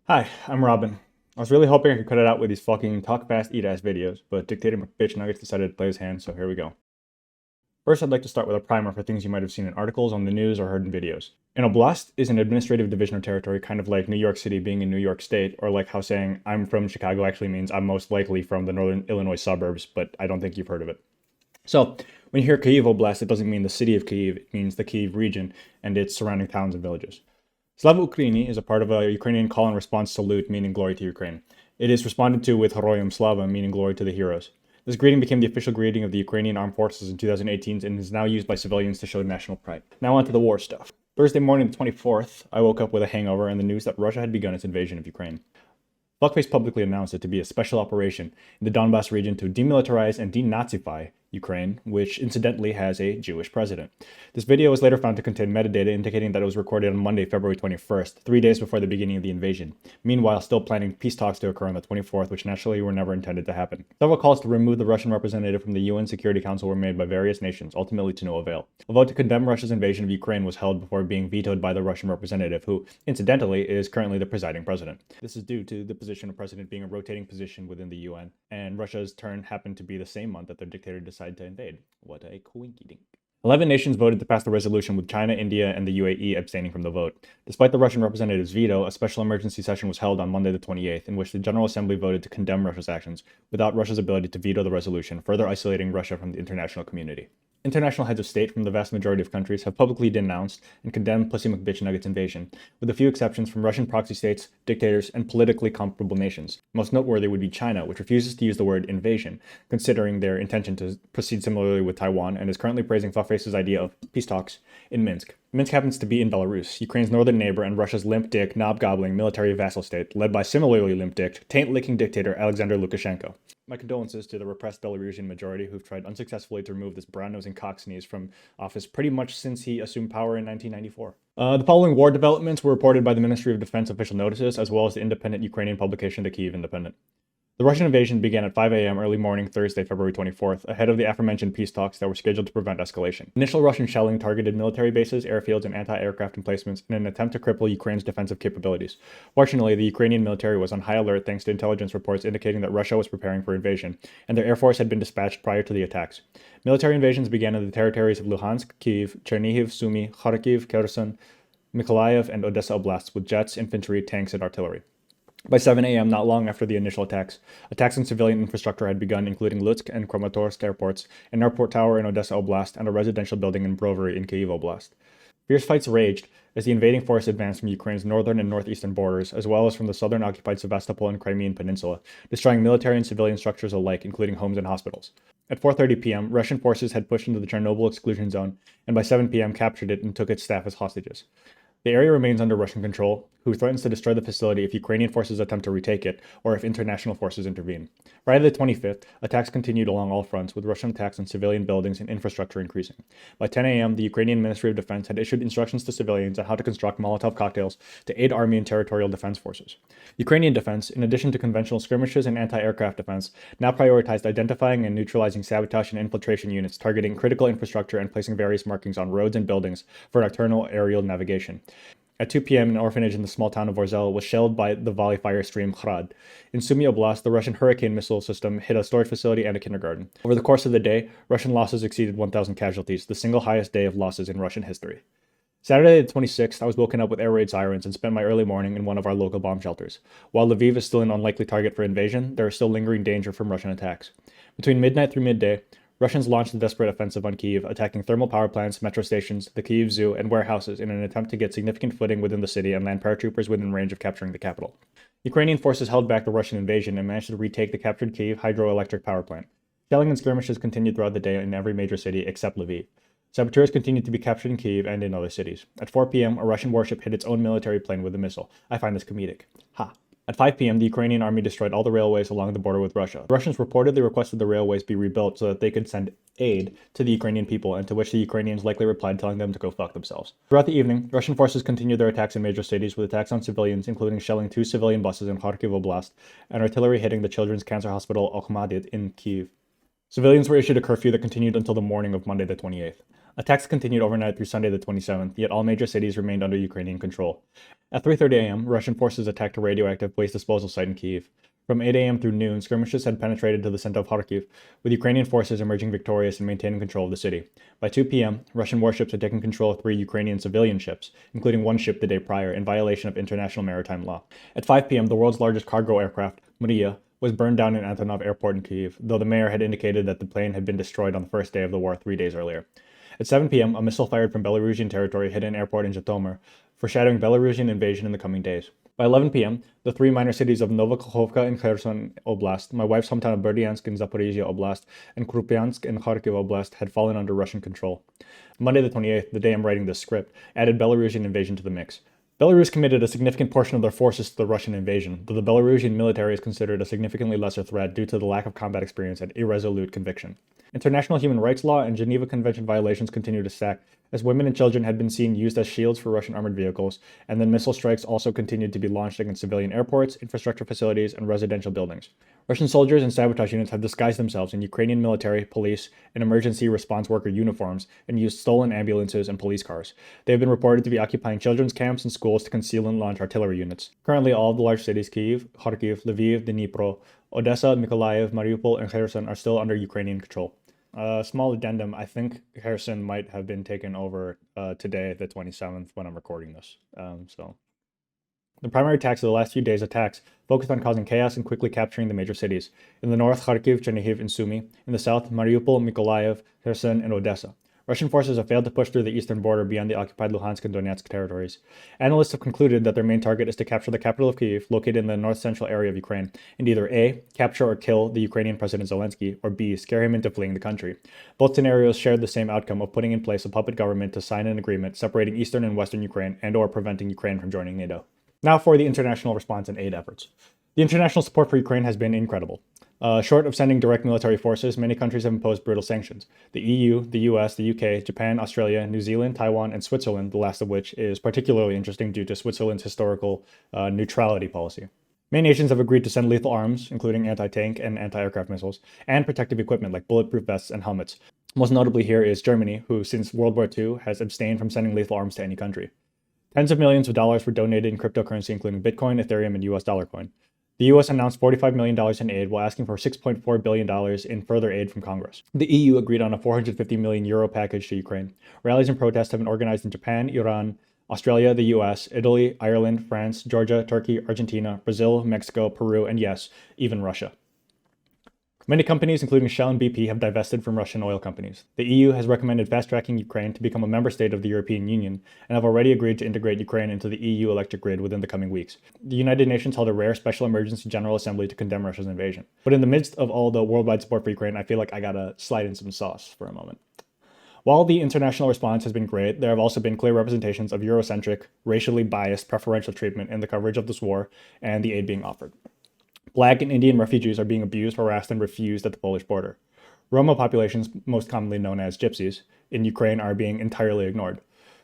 Hi, I'm Robin. I was really hoping I could cut it out with these fucking talk fast, eat ass videos, but Dictator McBitchnuggets decided to play his hand, so here we go. First, I'd like to start with a primer for things you might have seen in articles, on the news, or heard in videos. An oblast is an administrative division of territory, kind of like New York City being in New York State, or like how saying I'm from Chicago actually means I'm most likely from the northern Illinois suburbs, but I don't think you've heard of it. So, when you hear Kyiv Oblast, it doesn't mean the city of Kyiv, it means the Kyiv region and its surrounding towns and villages. Slava Ukraini is a part of a Ukrainian call and response salute meaning glory to Ukraine. It is responded to with Heroyam Slava meaning glory to the heroes. This greeting became the official greeting of the Ukrainian Armed Forces in 2018 and is now used by civilians to show national pride. Now on to the war stuff. Thursday morning the 24th, I woke up with a hangover and the news that Russia had begun its invasion of Ukraine. Fuckface publicly announced it to be a special operation in the Donbass region to demilitarize and denazify Ukraine, which incidentally has a Jewish president. This video was later found to contain metadata indicating that it was recorded on Monday, February 21st, 3 days before the beginning of the invasion, meanwhile still planning peace talks to occur on the 24th, which naturally were never intended to happen. Several calls to remove the Russian representative from the UN Security Council were made by various nations, ultimately to no avail. A vote to condemn Russia's invasion of Ukraine was held before being vetoed by the Russian representative, who, incidentally, is currently the presiding president. This is due to the position of president being a rotating position within the UN, and Russia's turn happened to be the same month that their dictator decided to invade. What a coinky-dink. 11 nations voted to pass the resolution, with China, India, and the UAE abstaining from the vote. Despite the Russian representative's veto, a special emergency session was held on Monday the 28th, in which the General Assembly voted to condemn Russia's actions, without Russia's ability to veto the resolution, further isolating Russia from the international community. International heads of state from the vast majority of countries have publicly denounced and condemned Pussy McBitchnuggets invasion, with a few exceptions from Russian proxy states, dictators, and politically comparable nations. Most noteworthy would be China, which refuses to use the word invasion, considering their intention to proceed similarly with Taiwan, and is currently praising Fuckface's idea of peace talks in Minsk. Minsk happens to be in Belarus, Ukraine's northern neighbor and Russia's limp-dick, knob-gobbling military vassal state, led by similarly limp-dicked, taint-licking dictator Alexander Lukashenko. My condolences to the repressed Belarusian majority who've tried unsuccessfully to remove this brown-nosing cocksneeze from office pretty much since he assumed power in 1994. The following war developments were reported by the Ministry of Defense official notices, as well as the independent Ukrainian publication, the Kyiv Independent. The Russian invasion began at 5 a.m. early morning Thursday, February 24th, ahead of the aforementioned peace talks that were scheduled to prevent escalation. Initial Russian shelling targeted military bases, airfields, and anti-aircraft emplacements in an attempt to cripple Ukraine's defensive capabilities. Fortunately, the Ukrainian military was on high alert thanks to intelligence reports indicating that Russia was preparing for invasion, and their air force had been dispatched prior to the attacks. Military invasions began in the territories of Luhansk, Kyiv, Chernihiv, Sumy, Kharkiv, Kherson, Mykolaiv, and Odessa oblasts with jets, infantry, tanks, and artillery. By 7 a.m., not long after the initial attacks on civilian infrastructure had begun, including Lutsk and Kramatorsk airports, an airport tower in Odessa Oblast, and a residential building in Brovary in Kyiv Oblast. Fierce fights raged as the invading force advanced from Ukraine's northern and northeastern borders, as well as from the southern occupied Sevastapol and Crimean Peninsula, destroying military and civilian structures alike, including homes and hospitals. At 4:30 p.m., Russian forces had pushed into the Chernobyl exclusion zone, and by 7 p.m. captured it and took its staff as hostages. The area remains under Russian control, who threatens to destroy the facility if Ukrainian forces attempt to retake it, or if international forces intervene. Friday the 25th, attacks continued along all fronts, with Russian attacks on civilian buildings and infrastructure increasing. By 10 a.m., the Ukrainian Ministry of Defense had issued instructions to civilians on how to construct Molotov cocktails to aid army and territorial defense forces. Ukrainian defense, in addition to conventional skirmishes and anti-aircraft defense, now prioritized identifying and neutralizing sabotage and infiltration units targeting critical infrastructure and placing various markings on roads and buildings for nocturnal aerial navigation. At 2 p.m., an orphanage in the small town of Orzel was shelled by the volley fire stream Khrad. In Sumy Oblast, the Russian Hurricane missile system hit a storage facility and a kindergarten. Over the course of the day, Russian losses exceeded 1,000 casualties, the single highest day of losses in Russian history. Saturday the 26th, I was woken up with air raid sirens and spent my early morning in one of our local bomb shelters. While Lviv is still an unlikely target for invasion, there is still lingering danger from Russian attacks. Between midnight through midday, Russians launched a desperate offensive on Kyiv, attacking thermal power plants, metro stations, the Kyiv Zoo, and warehouses in an attempt to get significant footing within the city and land paratroopers within range of capturing the capital. Ukrainian forces held back the Russian invasion and managed to retake the captured Kyiv hydroelectric power plant. Shelling and skirmishes continued throughout the day in every major city except Lviv. Saboteurs continued to be captured in Kyiv and in other cities. At 4 p.m., a Russian warship hit its own military plane with a missile. I find this comedic. Ha. At 5 p.m., the Ukrainian army destroyed all the railways along the border with Russia. The Russians reportedly requested the railways be rebuilt so that they could send aid to the Ukrainian people, and to which the Ukrainians likely replied telling them to go fuck themselves. Throughout the evening, Russian forces continued their attacks in major cities, with attacks on civilians, including shelling 2 civilian buses in Kharkiv Oblast, and artillery hitting the children's cancer hospital Okhmadit in Kyiv. Civilians were issued a curfew that continued until the morning of Monday the 28th. Attacks continued overnight through Sunday the 27th, yet all major cities remained under Ukrainian control. At 3:30 a.m., Russian forces attacked a radioactive waste disposal site in Kyiv. From 8 a.m. through noon, skirmishes had penetrated to the center of Kharkiv, with Ukrainian forces emerging victorious and maintaining control of the city. By 2 p.m., Russian warships had taken control of 3 Ukrainian civilian ships, including one ship the day prior, in violation of international maritime law. At 5 p.m., the world's largest cargo aircraft, Mriya, was burned down in Antonov Airport in Kyiv, though the mayor had indicated that the plane had been destroyed on the first day of the war 3 days earlier. At 7 p.m., a missile fired from Belarusian territory hit an airport in Zhytomyr, foreshadowing Belarusian invasion in the coming days. By 11 p.m., the 3 minor cities of Novokhovka in Kherson Oblast, my wife's hometown of Berdyansk in Zaporizhia Oblast, and Krupyansk in Kharkiv Oblast had fallen under Russian control. Monday the 28th, the day I'm writing this script, added Belarusian invasion to the mix. Belarus committed a significant portion of their forces to the Russian invasion, though the Belarusian military is considered a significantly lesser threat due to the lack of combat experience and irresolute conviction. International human rights law and Geneva Convention violations continue to stack, as women and children had been seen used as shields for Russian armored vehicles, and then missile strikes also continued to be launched against civilian airports, infrastructure facilities, and residential buildings. Russian soldiers and sabotage units have disguised themselves in Ukrainian military, police, and emergency response worker uniforms and used stolen ambulances and police cars. They have been reported to be occupying children's camps and schools to conceal and launch artillery units. Currently, all of the large cities, Kyiv, Kharkiv, Lviv, Dnipro, Odessa, Mykolaiv, Mariupol, and Kherson are still under Ukrainian control. Small addendum, I think Kherson might have been taken over today, the 27th, when I'm recording this. The primary attacks of the last few days' attacks focused on causing chaos and quickly capturing the major cities. In the north, Kharkiv, Chernihiv, and Sumy. In the south, Mariupol, Mykolaiv, Kherson, and Odessa. Russian forces have failed to push through the eastern border beyond the occupied Luhansk and Donetsk territories. Analysts have concluded that their main target is to capture the capital of Kyiv, located in the north-central area of Ukraine, and either A, capture or kill the Ukrainian President Zelensky, or B, scare him into fleeing the country. Both scenarios shared the same outcome of putting in place a puppet government to sign an agreement separating eastern and western Ukraine and/or preventing Ukraine from joining NATO. Now for the international response and aid efforts. The international support for Ukraine has been incredible. Short of sending direct military forces, many countries have imposed brutal sanctions. The EU, the US, the UK, Japan, Australia, New Zealand, Taiwan, and Switzerland, the last of which is particularly interesting due to Switzerland's historical neutrality policy. Many nations have agreed to send lethal arms, including anti-tank and anti-aircraft missiles, and protective equipment like bulletproof vests and helmets. Most notably here is Germany, who since World War II has abstained from sending lethal arms to any country. Tens of millions of dollars were donated in cryptocurrency, including Bitcoin, Ethereum, and US dollar coin. The US announced $45 million in aid while asking for $6.4 billion in further aid from Congress. The EU agreed on a €450 million package to Ukraine. Rallies and protests have been organized in Japan, Iran, Australia, the US, Italy, Ireland, France, Georgia, Turkey, Argentina, Brazil, Mexico, Peru, and yes, even Russia. Many companies, including Shell and BP, have divested from Russian oil companies. The EU has recommended fast-tracking Ukraine to become a member state of the European Union and have already agreed to integrate Ukraine into the EU electric grid within the coming weeks. The United Nations held a rare special emergency General Assembly to condemn Russia's invasion. But in the midst of all the worldwide support for Ukraine, I feel like I gotta slide in some sauce for a moment. While the international response has been great, there have also been clear representations of Eurocentric, racially biased preferential treatment in the coverage of this war and the aid being offered. Black and Indian refugees are being abused, harassed, and refused at the Polish border. Roma populations, most commonly known as Gypsies, in Ukraine are being entirely ignored.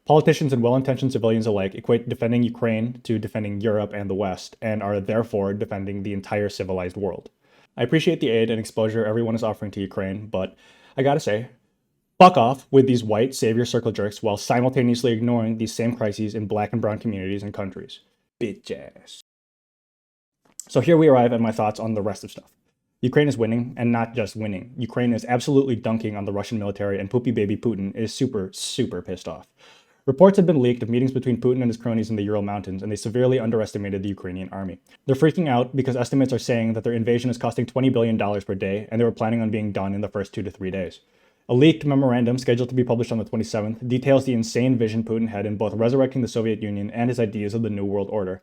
Politicians and well-intentioned civilians alike equate defending Ukraine to defending Europe and the West, and are therefore defending the entire civilized world. I appreciate the aid and exposure everyone is offering to Ukraine, but I gotta say, fuck off with these white savior circle jerks while simultaneously ignoring these same crises in black and brown communities and countries. Bitch ass. So here we arrive at my thoughts on the rest of stuff. Ukraine is winning, and not just winning. Ukraine is absolutely dunking on the Russian military, and poopy baby Putin is super, super pissed off. Reports have been leaked of meetings between Putin and his cronies in the Ural Mountains, and they severely underestimated the Ukrainian army. They're freaking out because estimates are saying that their invasion is costing $20 billion per day, and they were planning on being done in the first 2 to 3 days. A leaked memorandum, scheduled to be published on the 27th, details the insane vision Putin had in both resurrecting the Soviet Union and his ideas of the New World Order.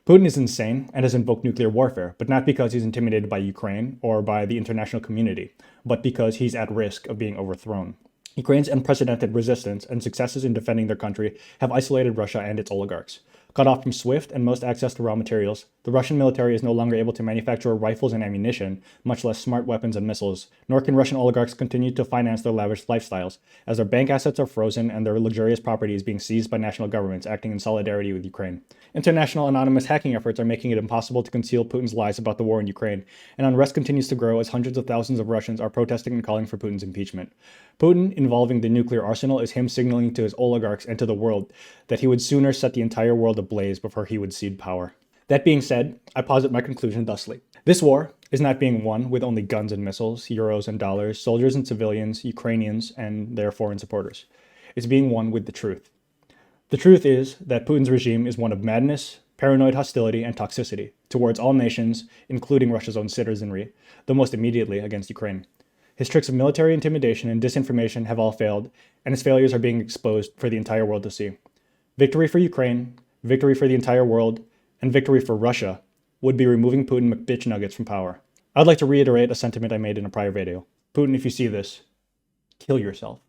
Putin is insane and has invoked nuclear warfare, but not because he's intimidated by Ukraine or by the international community, but because he's at risk of being overthrown. Ukraine's unprecedented resistance and successes in defending their country have isolated Russia and its oligarchs. Cut off from SWIFT and most access to raw materials, the Russian military is no longer able to manufacture rifles and ammunition, much less smart weapons and missiles, nor can Russian oligarchs continue to finance their lavish lifestyles, as their bank assets are frozen and their luxurious property is being seized by national governments acting in solidarity with Ukraine. International anonymous hacking efforts are making it impossible to conceal Putin's lies about the war in Ukraine, and unrest continues to grow as hundreds of thousands of Russians are protesting and calling for Putin's impeachment. Putin involving the nuclear arsenal is him signaling to his oligarchs and to the world that he would sooner set the entire world ablaze before he would cede power. That being said, I posit my conclusion thusly. This war is not being won with only guns and missiles, euros and dollars, soldiers and civilians, Ukrainians, and their foreign supporters. It's being won with the truth. The truth is that Putin's regime is one of madness, paranoid hostility, and toxicity towards all nations, including Russia's own citizenry, though most immediately against Ukraine. His tricks of military intimidation and disinformation have all failed, and his failures are being exposed for the entire world to see. Victory for Ukraine, victory for the entire world, and victory for Russia would be removing Putin McBitch nuggets from power. I'd like to reiterate a sentiment I made in a prior video. Putin, if you see this, kill yourself.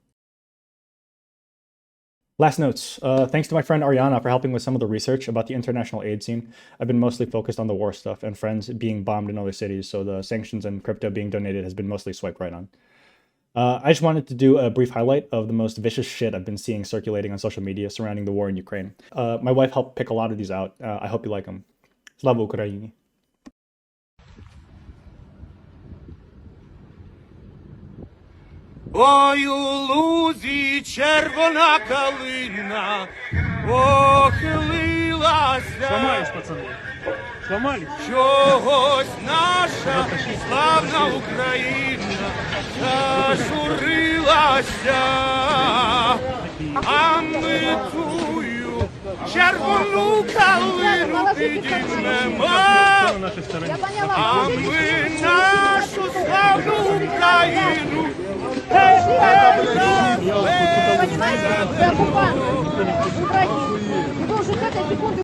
Last notes. Thanks to my friend Ariana for helping with some of the research about the international aid scene. I've been mostly focused on the war stuff and friends being bombed in other cities, so the sanctions and crypto being donated has been mostly swiped right on. I just wanted to do a brief highlight of the most vicious shit I've been seeing circulating on social media surrounding the war in Ukraine. My wife helped pick a lot of these out. I hope you like them. Slava Ukraini. Ой, у лузі червона калина похилилася. Сломались, пацаны. Сломались. Чогось наша славна Україна зажурилася. А ми тую червону калину підіймемо. А ми нашу славну Україну. Понимаете, вы оккупант, вы враги. И вы уже с этой секунды